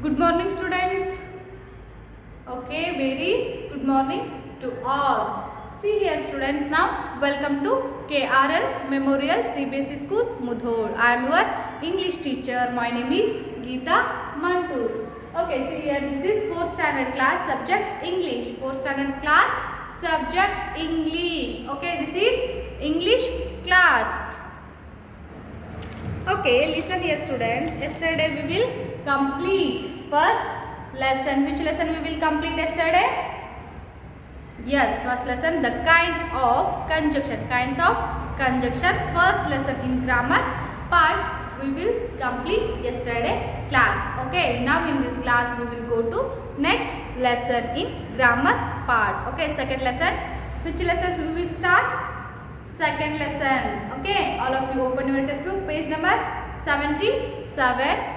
Good morning, students. Okay, very good morning to all. See here, students. Now, welcome to KRL Memorial CBSE School, Mudhol. I am your English teacher. My name is Geeta Mantur. Okay, see here. This is 4th standard class subject English. 4th standard class subject English. Okay, this is English class. Okay, listen here, students. Yesterday we will complete first lesson. Which lesson we will complete yesterday? Yes, first lesson, the kinds of conjunction. Kinds of conjunction. First lesson in grammar part we will complete yesterday class. Okay, now in this class we will go to next lesson in grammar part. Okay, second lesson. Which lesson we will start? Second lesson. Okay, all of you open your textbook, page number 77.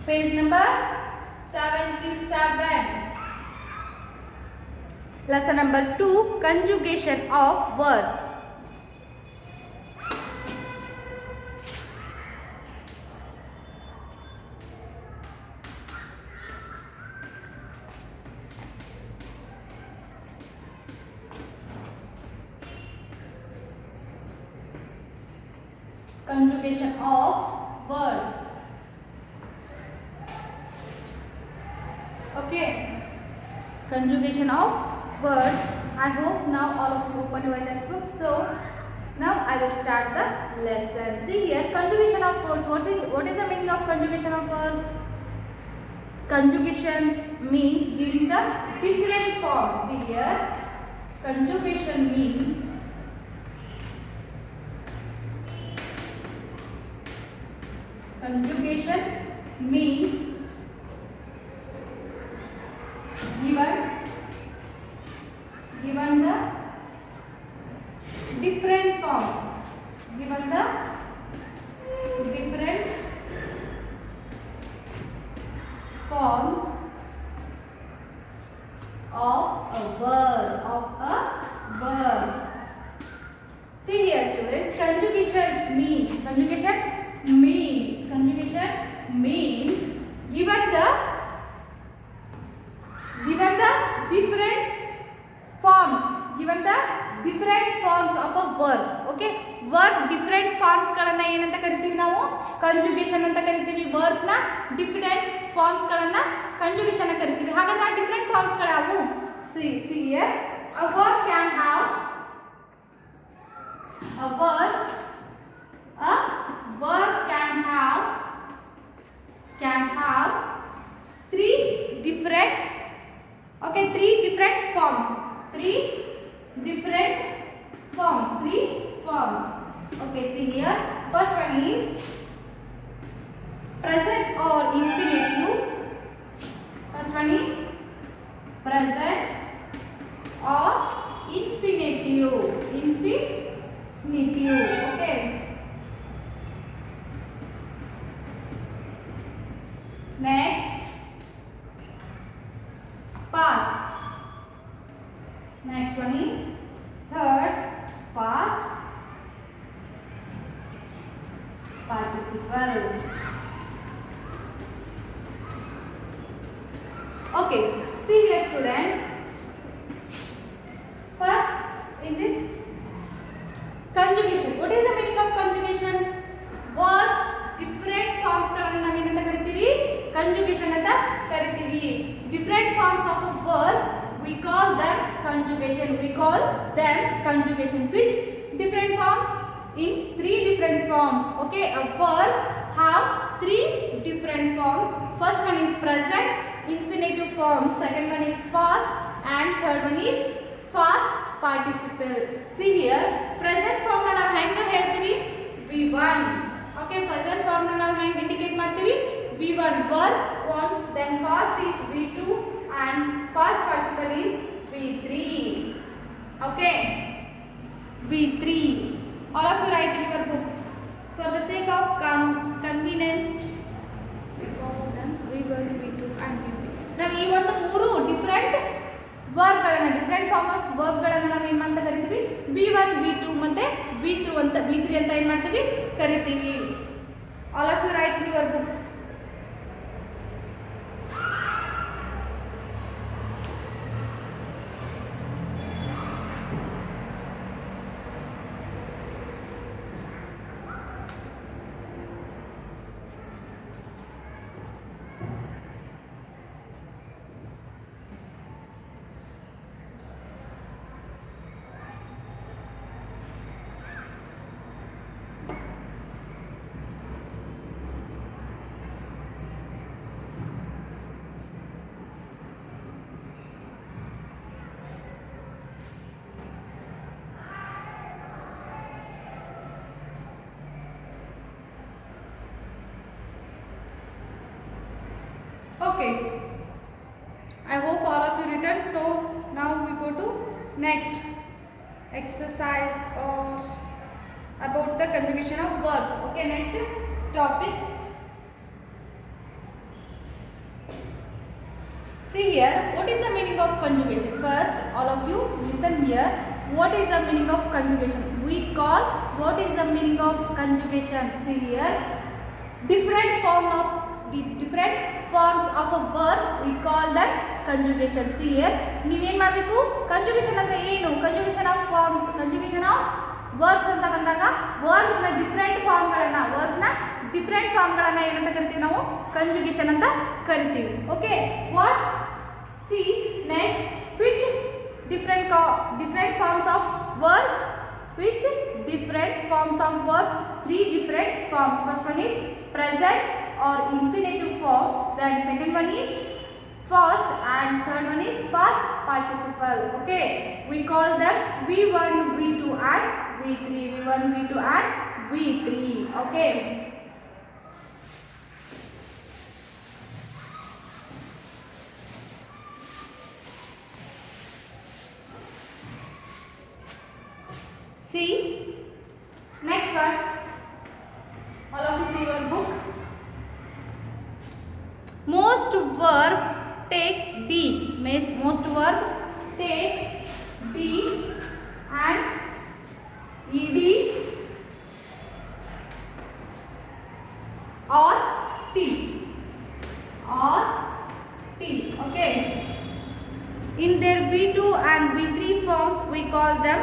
Page number 77. Lesson number 2, conjugation of words. Conjugation of words. Okay, conjugation of words. I hope now all of you open your textbook. So now I will start the lesson. See here, conjugation of words. What is the meaning of conjugation of words? Conjugation means giving the different forms. See here, conjugation means given the different forms. Given the different forms of a verb. See here, students. Conjugation means given the different forms. Given the different forms of a verb. Okay, verb different forms ಗಳನ್ನ ಏನಂತ ಕರಿತೀವಿ ನಾವು? ಕಂಜುಗೇಷನ್ ಅಂತ ಕರಿತೀವಿ. Verbs ನ different forms ಗಳನ್ನ ಕಂಜುಗೇಷನ್ ಅಂತ ಕರಿತೀವಿ. ಹಾಗಾದ್ರೆ ಆ ಡಿಫರೆಂಟ್ ಫಾರ್ಮ್ಸ್ ಗಳಾವು? See here, a verb can have three different forms. Three forms. Okay, see here. First one is present or infinitive. First one is present or infinitive. Okay. Next, past. Next one is third, past participle. Okay, see here, students. First, in this conjugation, what is the meaning of conjugation? Words different forms ಗಳನ್ನ ನಾವು ಏನಂತ ಕರಿತೀವಿ? ಕಂಜುಗೇಷನ್ ಅಂತ ಕರಿತೀವಿ. Different forms of a verb we call them conjugation. Which different forms? In three different forms. Okay, a verb have three different forms. First one is present infinitive form, second one is past, and third one is past participle. See here, present form na ನಾವು ಹೆಂಗ ಹೇಳ್ತೀವಿ? V1. Okay, present form na ನಾವು ಹೆಂಗ indicate ಮಾಡ್ತೀವಿ? V1 verb 1, then past is V2 and past participle is V3. Okay, V3. All of you write in your book. For the sake of convenience, we call them V1, V2 and V3. Now, ಈ ಒಂದು ಮೂರು different verb ಗಳನ್ನ different forms verb ಗಳನ್ನ ನಾವು ಏನು ಅಂತ ಕರಿತೀವಿ? V1, V2 ಮತ್ತೆ V3 ಅಂತ ಏನು ಮಾಡ್ತೀವಿ? ಕರಿತೀವಿ. All of you write in your book. Okay. I hope all of you written. So now we go to next exercise or about the conjugation of verbs. Okay, next topic. See here, what is the meaning of conjugation? First, all of you listen here. What is the meaning of conjugation? We call, what is the meaning of conjugation? See here, different forms of a verb, we call them conjugation. See here, ನೀವೇನು ಮಾಡಬೇಕು, conjugation ಅಂದ್ರೆ ಏನು, conjugation of forms, conjugation of verbs ಅಂತ ಬಂದಾಗ verbs ನ different ಫಾರ್ಮ್ಗಳನ್ನ ಏನಂತ ಕರಿತೀವಿ ನಾವು, conjugation ಅಂತ ಕರಿತೀವಿ. Okay, what, see next, which different forms of verb, which different forms of verb, three different forms. First one is present or infinitive form, then second one is past, and third one is past participle. Okay, we call them V1, V2 and V3. V1, V2 and V3. Okay, see next one, all of you see your book. Most verb take D, means most verb take D and ed or t. Okay, in their V2 and V3 forms we call them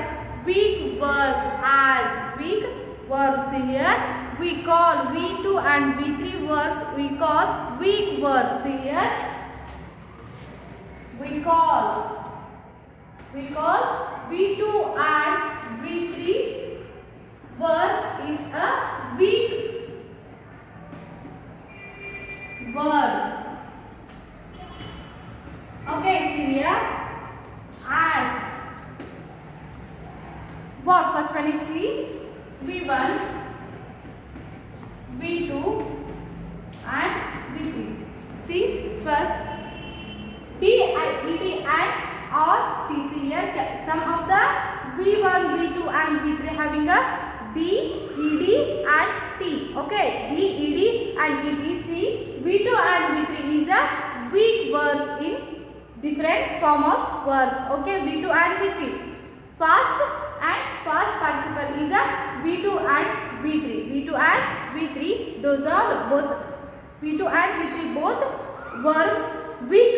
weak verbs. As weak verbs, here we call V2 and V3 verbs, we call weak verbs. Here we call V2 and V3 verbs is a weak verb. Okay, see here, as walk, first one is see, V1, V2 and V3. See first, D, ed and or t. See here, some of the V1, V2 and V3 having a D, ed and t. Okay, D, ed and et. See, V2 and V3 is a weak verbs in different form of verbs. Okay, V2 and V3. Fast and fast participle is a V2 and V3. V2 and V3, those are both V2 and V3 both verbs weak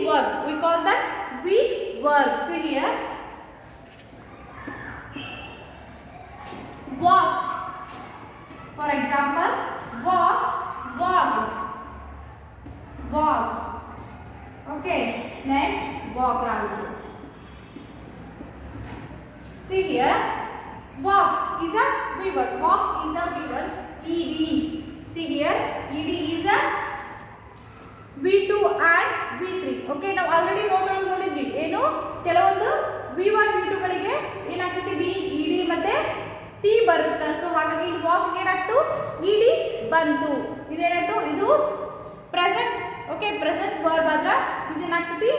verbs. We call them weak verbs. See here, walk. For example, walk, walk. Okay, next, walk runs. See here, walk is a V1. Walk is a V1. ed. See here, ed is a V2 and V3. Okay, ನಾವು already ನೋಡಿದ್ವಿ ಏನು, ಕೆಲವೊಂದು V1 V2 ಗಳಿಗೆ ಏನಾಗ್ತೈತಿ, D, ed ಮತ್ತೆ t ಬರುತ್ತೆ. So ಹಾಗಾಗಿ walk ಏನಾಗ್ತು, ed ಬಂತು. ಇದೇನಾಯ್ತು, ಇದು ಪ್ರೆಸೆಂಟ್. ಓಕೆ, ಪ್ರೆಸೆಂಟ್ ವರ್ಬ್ ಆದ್ರೆ ಇದೇನಾಗ್ತೈತಿ,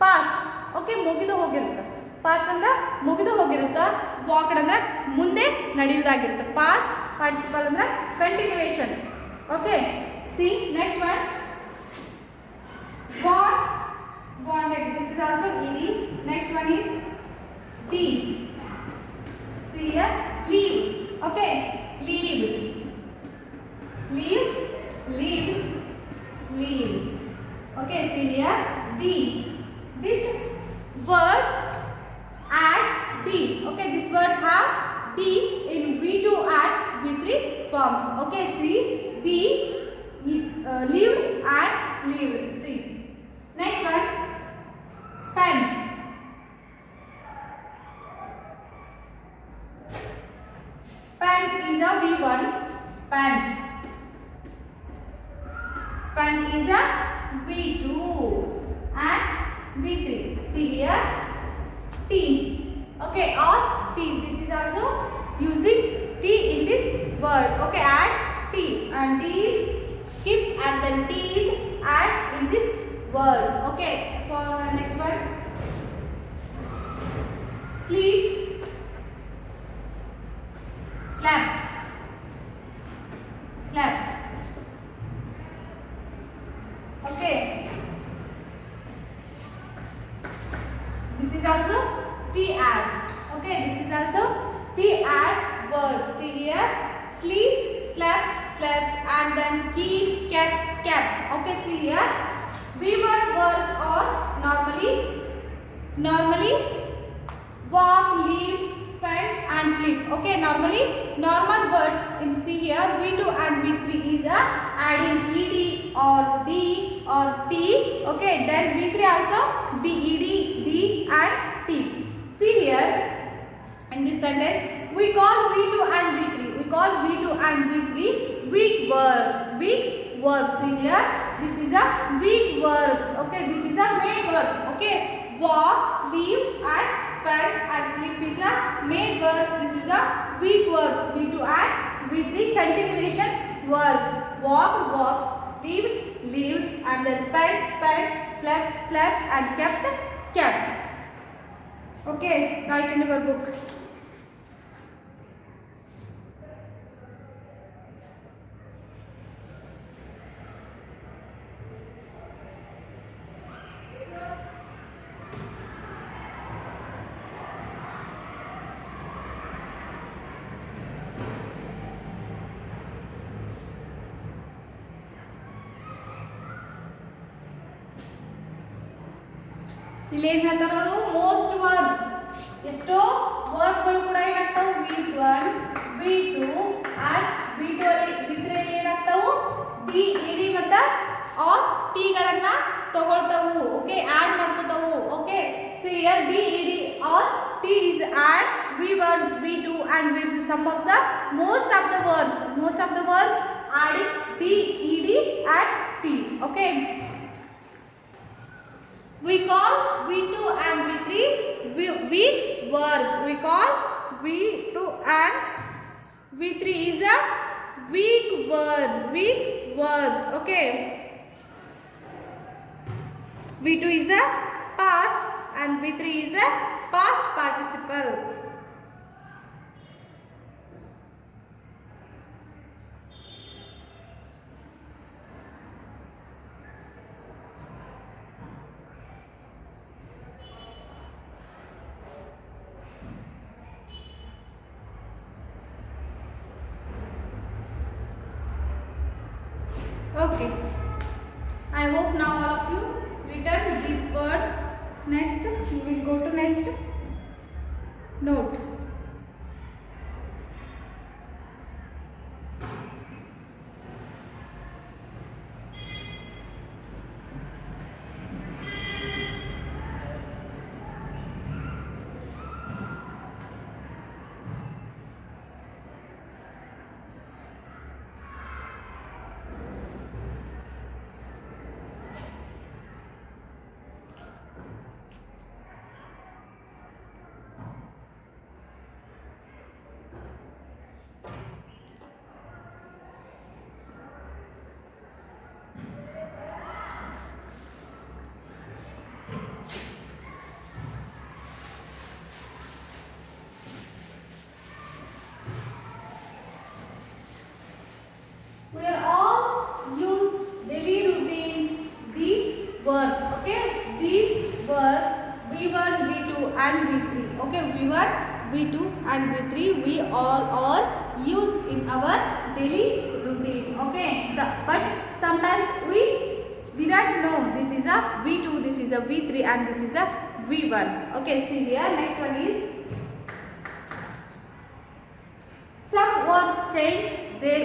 ಪಾಸ್ಟ್. ಓಕೆ, ಮುಗಿದು ಹೋಗಿರುತ್ತೆ. ಪಾಸ್ಟ್ ಅಂದ್ರೆ ಮುಗಿದು ಹೋಗಿರುತ್ತೆ, ವಾಕ್ಡ್ ಅಂದ್ರೆ ಮುಂದೆ ನಡೆಯುವುದಾಗಿರುತ್ತೆ. ಪಾಸ್ಟ್ ಪಾರ್ಟಿಸಿಪಲ್ ಅಂದ್ರೆ continuation. Okay, C next one, bonded. This is also ed. Next one is t. See here, leave. Okay, leave. Okay, see here, d. These words add d. Okay, these words have d in V2 and V3 forms. Okay, see, d, lived and lived. See. Next one, spend. Spend is a V1. Spend is a V2 and V3. See here, T. Okay, or T. This is also using T in this word. Okay, add T. T, and T is skip and then T is add in this words. Okay, for next one, sleep, slap, slap. Okay, this is also T add. Okay, this is also T add words. See here, sleep, slap, slap, and then keep, kept, kept. Okay, see here, V1 words are normally walk, live, spend, and sleep. Okay, normally normal words in see here V2 and V3 is adding ed or d or t. Okay, then V3 also d, d and t. See here in this sentence we call V2 and V3. We call V2 and V3 weak verbs. Weak verbs. See here, this is a weak verbs. Okay, this is a main verbs. Okay, walk, live, and spend and sleep is a main verbs. This is a weak verbs. V2 and V3 continuation verbs. Walk, walk, live, and then spend, slept, and kept. Okay, write in your book. ಇಲ್ಲಿ ಏನು ಹೇಳ್ತಾರೆ ಅವರು most verbs ಎಷ್ಟೋ ವರ್ಬ್ಗಳು ಕೂಡ ಏನಾಗ್ತಾವು V1 V2 and V2 ಅಲ್ಲಿ V3 ಅಲ್ಲಿ ಏನಾಗ್ತಾವು D ED ಮತ್ತು ಆರ್ T ಗಳನ್ನ ತಗೊಳ್ತಾವು. ಓಕೆ, ಆಡ್ ಮಾಡ್ಕೊತಾವು. Okay, see here D ED or T is add V1 V2 and V3. Some of the most of the verbs adding D ED and T. Okay, we call V2 and V3 weak verbs. We call V2 and V3 is a weak verbs. Okay, V2 is a past and V3 is a past participle. Okay, I hope now all of you written these words. Next, we will go to next note. We are all use daily routine these verbs. Okay, these verbs V1, V2 and V3. Okay, V1, V2 and V3 we all are use in our daily routine. Okay, so, but sometimes we didn't know this is a V2, this is a V3 and this is a V1. Okay, see here, next one is some words change their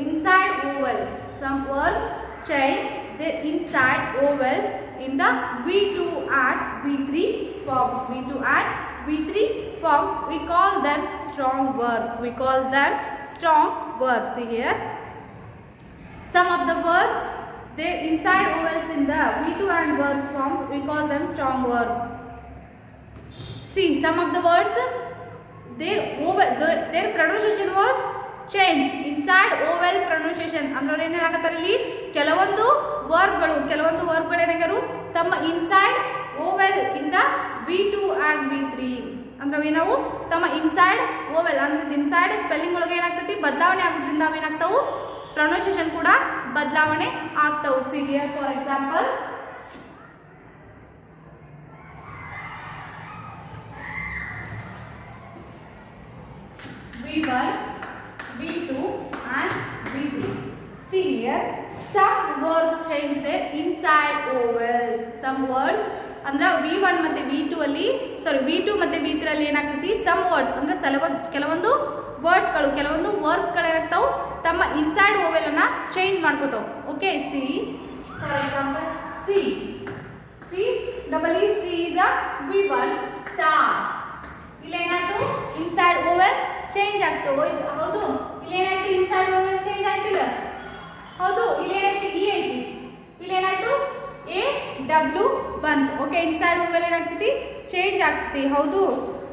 inside vowel. Some words change their inside vowels in the V2 and V3 forms. V2 and V3 form, we call them strong verbs. We call them strong verbs. See here, some of the verbs, their inside vowels in the V2 and verbs forms, we call them strong verbs. See, some of the words, their pronunciation was change inside vowel pronunciation ಅಂದ್ರೆ ಏನು ಹೇಳಕತ್ತಾರ ಇಲ್ಲಿ ಕೆಲವೊಂದು ವರ್ಬ್ಗಳು ಏನಾಗ್ಯಾರು ತಮ್ಮ inside vowel ಇಂದ V2 and V3 ಅಂದ್ರೆ ನಾವು ತಮ್ಮ inside vowel ಅಂದ್ರೆ ಇನ್ಸೈಡ್ ಸ್ಪೆಲ್ಲಿಂಗ್ ಒಳಗೆ ಏನಾಗ್ತೈತಿ ಬದಲಾವಣೆ ಆಗೋದ್ರಿಂದ ಅವೇನಾಗ್ತಾವು ಪ್ರೊನೌನ್ಸಿಯೇಷನ್ ಕೂಡ ಬದಲಾವಣೆ ಆಗ್ತಾವು. See here for example V1, V2 and V3. See here, some words change their inside vowels. Some words ಅಂದ್ರೆ V1 ಮತ್ತೆ V2 ಅಲ್ಲಿ V2 ಮತ್ತೆ V3 ಅಲ್ಲಿ ಏನಾಗ್ತೈತಿ some words ಅಂದ್ರೆ ಕೆಲವೊಂದು ವರ್ಡ್ಸ್ಗಳು ಕೆಲವೊಂದು ವರ್ಬ್ಸ್ಗಳು ಏನಾಗ್ತಾವು ತಮ್ಮ ಇನ್ಸೈಡ್ ವೋವೆಲ್ ಅನ್ನ ಚೇಂಜ್ ಮಾಡ್ಕೋತಾವು. Okay see for example C double E see is a V1 saw ಇಲ್ಲಿ ಏನಾಯ್ತು ಇನ್ಸೈಡ್ ವೋವೆಲ್ ಚೇಂಜ್ ಆಗ್ತವೆ ಹೌದು. ಇಲ್ಲಿ ಏನಾಯ್ತು ಇನ್ಸೈಡ್ ವೋವೆಲ್ ಚೇಂಜ್ ಆಗ್ತಿಲ್ಲ ಹೌದು. ಇಲ್ಲಿ ಏನಾಯ್ತು ಇ ಐತಿ ಇಲ್ಲಿ ಏನಾಯ್ತು ಎ ಡಬ್ಲ್ಯೂ ಬಂತು. ಓಕೆ ಇನ್ಸೈಡ್ ವೋವೆಲ್ ಏನಾಗ್ತೈತಿ ಚೇಂಜ್ ಆಗ್ತೈತಿ ಹೌದು.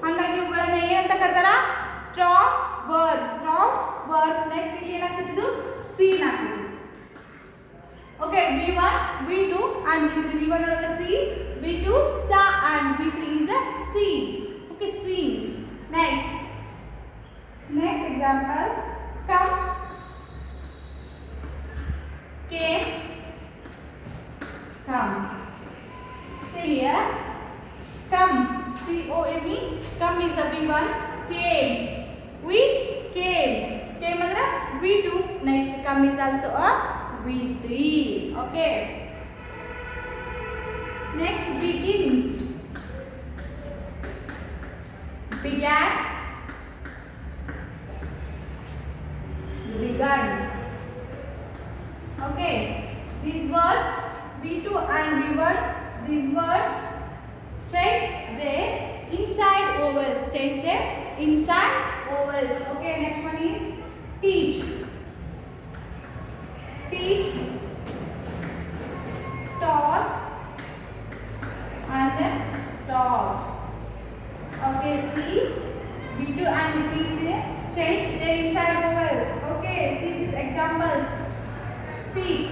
ಹಾಗಾಗಿ ಇವುಗಳನ್ನ ಏನಂತ ಕರ್ತಾರ ಸ್ಟ್ರಾಂಗ್ ವರ್ಡ್ಸ್. ನೆಕ್ಸ್ಟ್ ಇಲ್ಲಿ ಏನಾಗ್ತೈತಿ ಇದು ಸೀನ್ ಆಗ್ತೈತಿ. Okay V1 V2 and V3. V1 ಒಳಗೆ ಸಿ V2 ಸಾ and V3 is a scene. Okay scene. Next example, come, came, come. See here, come, C-O-M-E, come is a V1, came, we came ಅಂದ್ರೆ V2. Next come is also a V3. Okay. Next begin, began, begun. Okay, these words V2 and V1, these words change their inside vowels. Okay, next one is teach, taught and then taught. Okay, see V2 and V3 change their inside vowels. Okay, see these examples. Speak,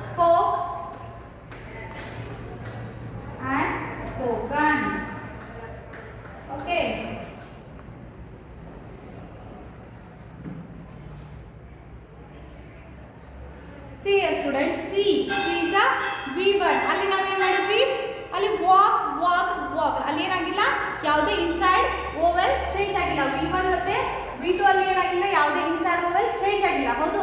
spoke and spoken. Okay. See here students, see is a V1. ಅಲ್ಲಿ ನಾವು ಏನು ಮಾಡಿದ್ವಿ ಅಲ್ಲಿ walk ಅಲ್ಲಿ ಏನಾಗಿಲ್ಲ ಯಾವುದೇ inside ವೋವೆಲ್ change ಆಗಿಲ್ಲ. V1 ಮತ್ತೆ V2 ಅಲ್ಲಿ ಏನಾಗಿಲ್ಲ ಯಾವುದೇ ಇನ್ಸೈಡ್ ವೋವೆಲ್ ಚೇಂಜ್ ಆಗಿಲ್ಲ ಹೌದು.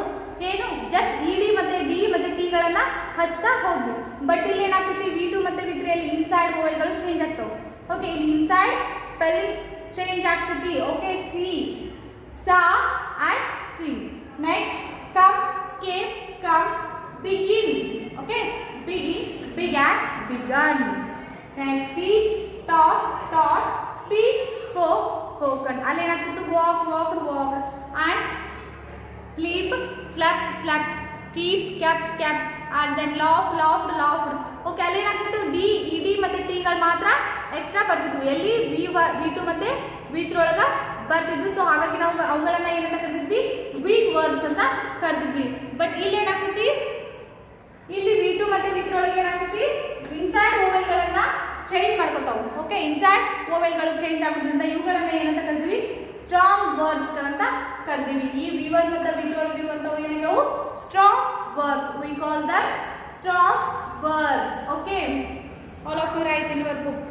ಏನು ಜಸ್ಟ್ ಇ ಡಿ ಮತ್ತೆ ಡಿ ಮತ್ತೆ ಟಿ ಗಳನ್ನ ಹಚ್ತಾ ಹೋದ್ವಿ. ಬಟ್ ಇಲ್ಲಿ ಏನಾಗ್ತೈತಿ V2 ಮತ್ತೆ V3 ಅಲ್ಲಿ ಇನ್ಸೈಡ್ ವೋವೆಲ್ಗಳು ಚೇಂಜ್ ಆಗ್ತಾವೆ. ಓಕೆ ಇಲ್ಲಿ ಇನ್ಸೈಡ್ ಸ್ಪೆಲ್ಲಿಂಗ್ಸ್ ಚೇಂಜ್ ಆಗ್ತೈತಿ. Okay C saw and C. Next come, came, come, begin. Okay, begin, began, begun. Next teach, taught, speak, spoken. ಅಲ್ಲಿ ಏನಾಗ್ತಿತ್ತು walked and sleep, slept, keep, kept and then laughed. Okay ಅಲ್ಲಿ ಏನಾಗ್ತಿತ್ತು D E D ಮತ್ತೆ T ಗಳು ಮಾತ್ರ extra ಬರ್ತಿದ್ವು. ಎಲ್ಲಿ V2 ಮತ್ತೆ V3 ಒಳಗ ಬರ್ತಿದ್ವಿ. ಸೊ ಹಾಗಾಗಿ ನಾವು ಅವುಗಳನ್ನ ಏನಂತ ಕರೆದಿದ್ವಿ ವೀಕ್ ವರ್ಬ್ಸ್ ಅಂತ ಕರೆದಿದ್ವಿ. ಬಟ್ ಇಲ್ಲಿ ಏನಾಗ್ತೈತಿ ಇಲ್ಲಿ V2 ಮತ್ತೆ V3 ಒಳಗೆ ಏನಾಗ್ತೈತಿ ಇನ್ಸೈಡ್ ವೋವೆಲ್ಗಳನ್ನ ಚೇಂಜ್ ಮಾಡ್ಕೊತಾವು. ಓಕೆ ಇನ್ಸೈಡ್ ವೋವೆಲ್ಗಳು ಚೇಂಜ್ ಆಗೋದ್ರಿಂದ ಇವುಗಳನ್ನ ಏನಂತ ಕರೆದಿವಿ ಸ್ಟ್ರಾಂಗ್ ವರ್ಬ್ಸ್ಗಳಂತ ಕರೆದಿವಿ. ಈ V1 ಮತ್ತು V3 ಒಳಗಿರುವಂಥವು ಏನಾಗವು strong verbs. We call them strong verbs. Okay all of you write in your book.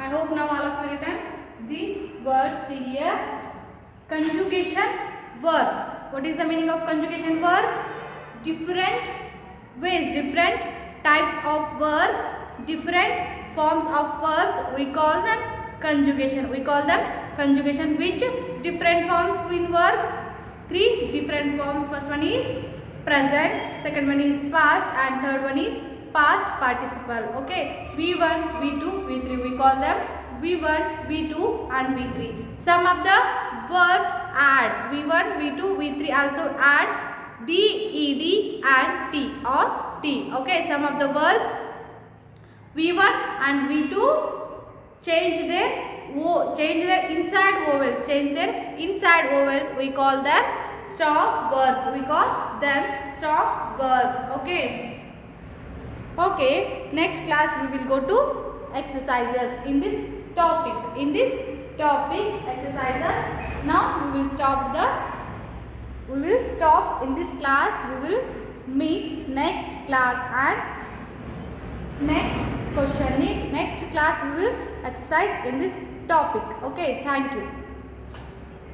I hope now all of you written these words here. Conjugation verbs. What is the meaning of conjugation verbs? Different ways, different types of verbs, different forms of verbs. We call them conjugation. We call them conjugation. Which different forms in verbs? 3 different forms. First one is present, second one is past, and third one is past participle. Okay, V1, V2, V3. We call them V1, V2 and V3. Some of the verbs add V1, V2, V3 also add D, ED and T or T. Okay, some of the verbs V1 and V2 change their inside vowels. Change their inside vowels. We call them stop verbs. We call them stop verbs. Okay. Okay. Next class we will go to exercises in this topic. In this topic exercises. Now we will stop in this class. We will meet next class and next class we will exercise in this topic. Okay, thank you.